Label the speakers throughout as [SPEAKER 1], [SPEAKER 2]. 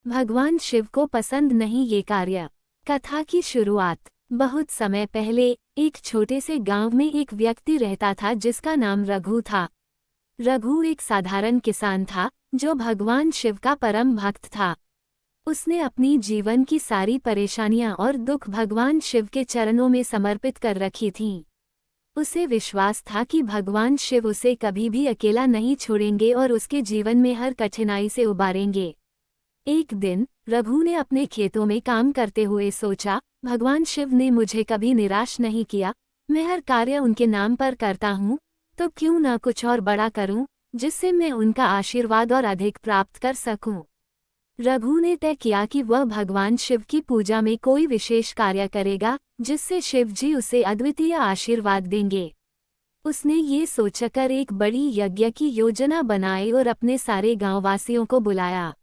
[SPEAKER 1] भगवान शिव को पसंद नहीं ये कार्य। कथा की शुरुआत। बहुत समय पहले एक छोटे से गांव में एक व्यक्ति रहता था जिसका नाम रघु था। रघु एक साधारण किसान था जो भगवान शिव का परम भक्त था। उसने अपनी जीवन की सारी परेशानियां और दुख भगवान शिव के चरणों में समर्पित कर रखी थीं। उसे विश्वास था कि भगवान शिव उसे कभी भी अकेला नहीं छोड़ेंगे और उसके जीवन में हर कठिनाई से उबारेंगे। एक दिन रघु ने अपने खेतों में काम करते हुए सोचा, भगवान शिव ने मुझे कभी निराश नहीं किया, मैं हर कार्य उनके नाम पर करता हूँ, तो क्यों न कुछ और बड़ा करूँ जिससे मैं उनका आशीर्वाद और अधिक प्राप्त कर सकूं। रघु ने तय किया कि वह भगवान शिव की पूजा में कोई विशेष कार्य करेगा जिससे शिव जी उसे अद्वितीय आशीर्वाद देंगे। उसने ये सोचकर एक बड़ी यज्ञ की योजना बनाई और अपने सारे गांववासियों को बुलाया।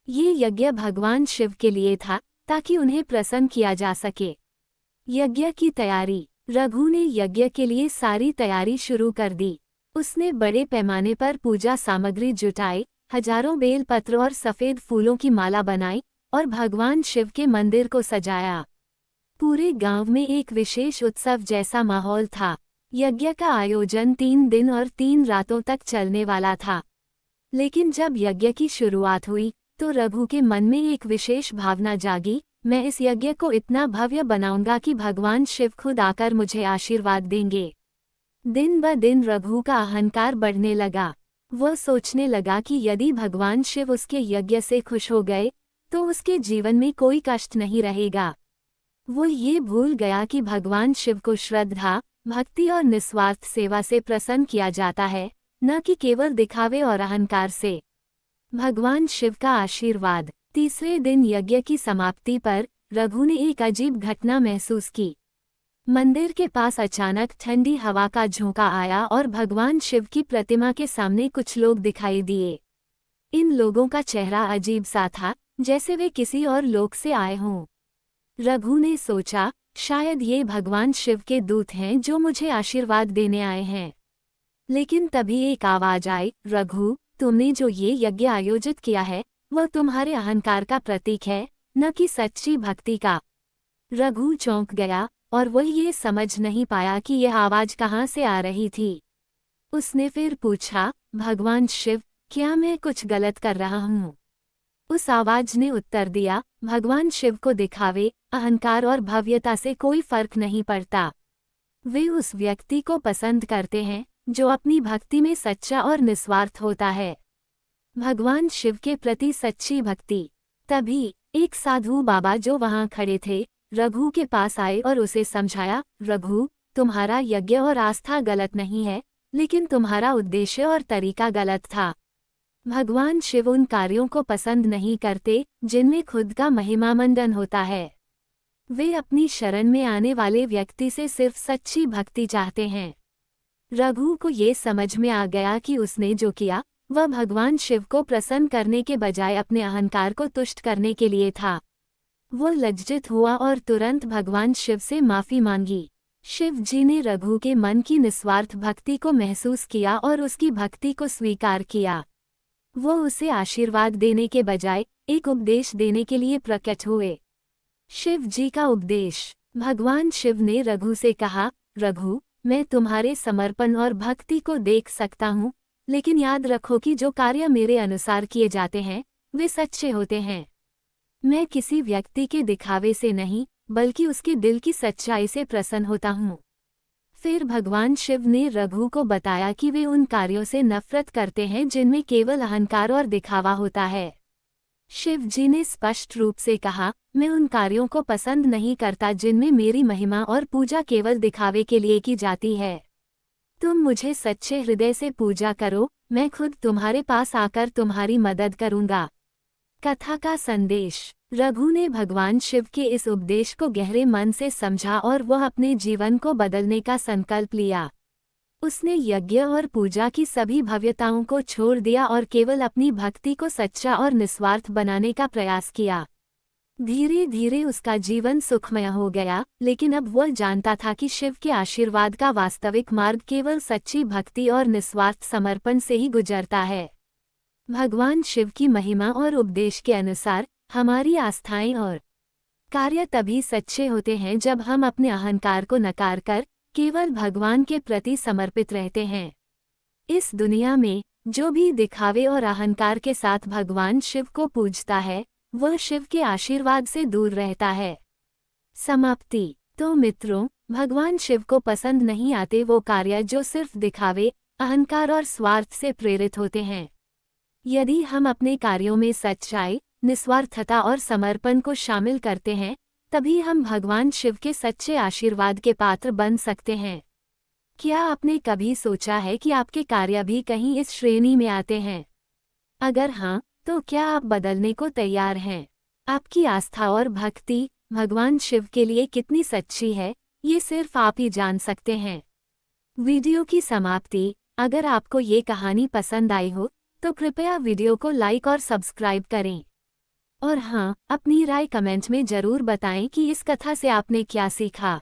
[SPEAKER 1] ये यज्ञ भगवान शिव के लिए था ताकि उन्हें प्रसन्न किया जा सके। यज्ञ की तैयारी। रघु ने यज्ञ के लिए सारी तैयारी शुरू कर दी। उसने बड़े पैमाने पर पूजा सामग्री जुटाई, हजारों बेल पत्र और सफेद फूलों की माला बनाई और भगवान शिव के मंदिर को सजाया। पूरे गांव में एक विशेष उत्सव जैसा माहौल था। यज्ञ का आयोजन 3 दिन और 3 रातों तक चलने वाला था। लेकिन जब यज्ञ की शुरुआत हुई तो रघु के मन में एक विशेष भावना जागी, मैं इस यज्ञ को इतना भव्य बनाऊंगा कि भगवान शिव खुद आकर मुझे आशीर्वाद देंगे। दिन ब दिन रघु का अहंकार बढ़ने लगा। वह सोचने लगा कि यदि भगवान शिव उसके यज्ञ से खुश हो गए तो उसके जीवन में कोई कष्ट नहीं रहेगा। वो ये भूल गया कि भगवान शिव को श्रद्धा, भक्ति और निस्वार्थ सेवा से प्रसन्न किया जाता है, न कि केवल दिखावे और अहंकार से। भगवान शिव का आशीर्वाद। तीसरे दिन यज्ञ की समाप्ति पर रघु ने एक अजीब घटना महसूस की। मंदिर के पास अचानक ठंडी हवा का झोंका आया और भगवान शिव की प्रतिमा के सामने कुछ लोग दिखाई दिए। इन लोगों का चेहरा अजीब सा था, जैसे वे किसी और लोक से आए हों। रघु ने सोचा, शायद ये भगवान शिव के दूत हैं जो मुझे आशीर्वाद देने आए हैं। लेकिन तभी एक आवाज आई, रघु, तुमने जो ये यज्ञ आयोजित किया है वह तुम्हारे अहंकार का प्रतीक है, न कि सच्ची भक्ति का। रघु चौंक गया और वह ये समझ नहीं पाया कि यह आवाज कहाँ से आ रही थी। उसने फिर पूछा, भगवान शिव, क्या मैं कुछ गलत कर रहा हूँ? उस आवाज ने उत्तर दिया, भगवान शिव को दिखावे, अहंकार और भव्यता से कोई फर्क नहीं पड़ता। वे उस व्यक्ति को पसंद करते हैं जो अपनी भक्ति में सच्चा और निस्वार्थ होता है। भगवान शिव के प्रति सच्ची भक्ति। तभी एक साधु बाबा जो वहां खड़े थे रघु के पास आए और उसे समझाया, रघु, तुम्हारा यज्ञ और आस्था गलत नहीं है, लेकिन तुम्हारा उद्देश्य और तरीका गलत था। भगवान शिव उन कार्यों को पसंद नहीं करते जिनमें खुद का महिमामंडन होता है। वे अपनी शरण में आने वाले व्यक्ति से सिर्फ सच्ची भक्ति चाहते हैं। रघु को ये समझ में आ गया कि उसने जो किया वह भगवान शिव को प्रसन्न करने के बजाय अपने अहंकार को तुष्ट करने के लिए था। वो लज्जित हुआ और तुरंत भगवान शिव से माफी मांगी। शिव जी ने रघु के मन की निस्वार्थ भक्ति को महसूस किया और उसकी भक्ति को स्वीकार किया। वो उसे आशीर्वाद देने के बजाय एक उपदेश देने के लिए प्रकट हुए। शिव जी का उपदेश। भगवान शिव ने रघु से कहा, रघु, मैं तुम्हारे समर्पण और भक्ति को देख सकता हूँ, लेकिन याद रखो कि जो कार्य मेरे अनुसार किए जाते हैं वे सच्चे होते हैं। मैं किसी व्यक्ति के दिखावे से नहीं बल्कि उसके दिल की सच्चाई से प्रसन्न होता हूँ। फिर भगवान शिव ने रघु को बताया कि वे उन कार्यों से नफरत करते हैं जिनमें केवल अहंकार और दिखावा होता है। शिव जी ने स्पष्ट रूप से कहा, मैं उन कार्यों को पसंद नहीं करता जिनमें मेरी महिमा और पूजा केवल दिखावे के लिए की जाती है। तुम मुझे सच्चे हृदय से पूजा करो, मैं खुद तुम्हारे पास आकर तुम्हारी मदद करूंगा। कथा का संदेश। रघु ने भगवान शिव के इस उपदेश को गहरे मन से समझा और वह अपने जीवन को बदलने का संकल्प लिया। उसने यज्ञ और पूजा की सभी भव्यताओं को छोड़ दिया और केवल अपनी भक्ति को सच्चा और निस्वार्थ बनाने का प्रयास किया। धीरे धीरे उसका जीवन सुखमय हो गया, लेकिन अब वह जानता था कि शिव के आशीर्वाद का वास्तविक मार्ग केवल सच्ची भक्ति और निस्वार्थ समर्पण से ही गुजरता है। भगवान शिव की महिमा और उपदेश के अनुसार हमारी आस्थाएं और कार्य तभी सच्चे होते हैं जब हम अपने अहंकार को नकार कर केवल भगवान के प्रति समर्पित रहते हैं। इस दुनिया में जो भी दिखावे और अहंकार के साथ भगवान शिव को पूजता है वह शिव के आशीर्वाद से दूर रहता है। समाप्ति। तो मित्रों, भगवान शिव को पसंद नहीं आते वो कार्य जो सिर्फ दिखावे, अहंकार और स्वार्थ से प्रेरित होते हैं। यदि हम अपने कार्यों में सच्चाई, निस्वार्थता और समर्पण को शामिल करते हैं, तभी हम भगवान शिव के सच्चे आशीर्वाद के पात्र बन सकते हैं। क्या आपने कभी सोचा है कि आपके कार्य भी कहीं इस श्रेणी में आते हैं? अगर हाँ, तो क्या आप बदलने को तैयार हैं? आपकी आस्था और भक्ति भगवान शिव के लिए कितनी सच्ची है, ये सिर्फ आप ही जान सकते हैं। वीडियो की समाप्ति। अगर आपको ये कहानी पसंद आई हो तो कृपया वीडियो को लाइक और सब्सक्राइब करें। और हाँ, अपनी राय कमेंट में जरूर बताएं कि इस कथा से आपने क्या सीखा।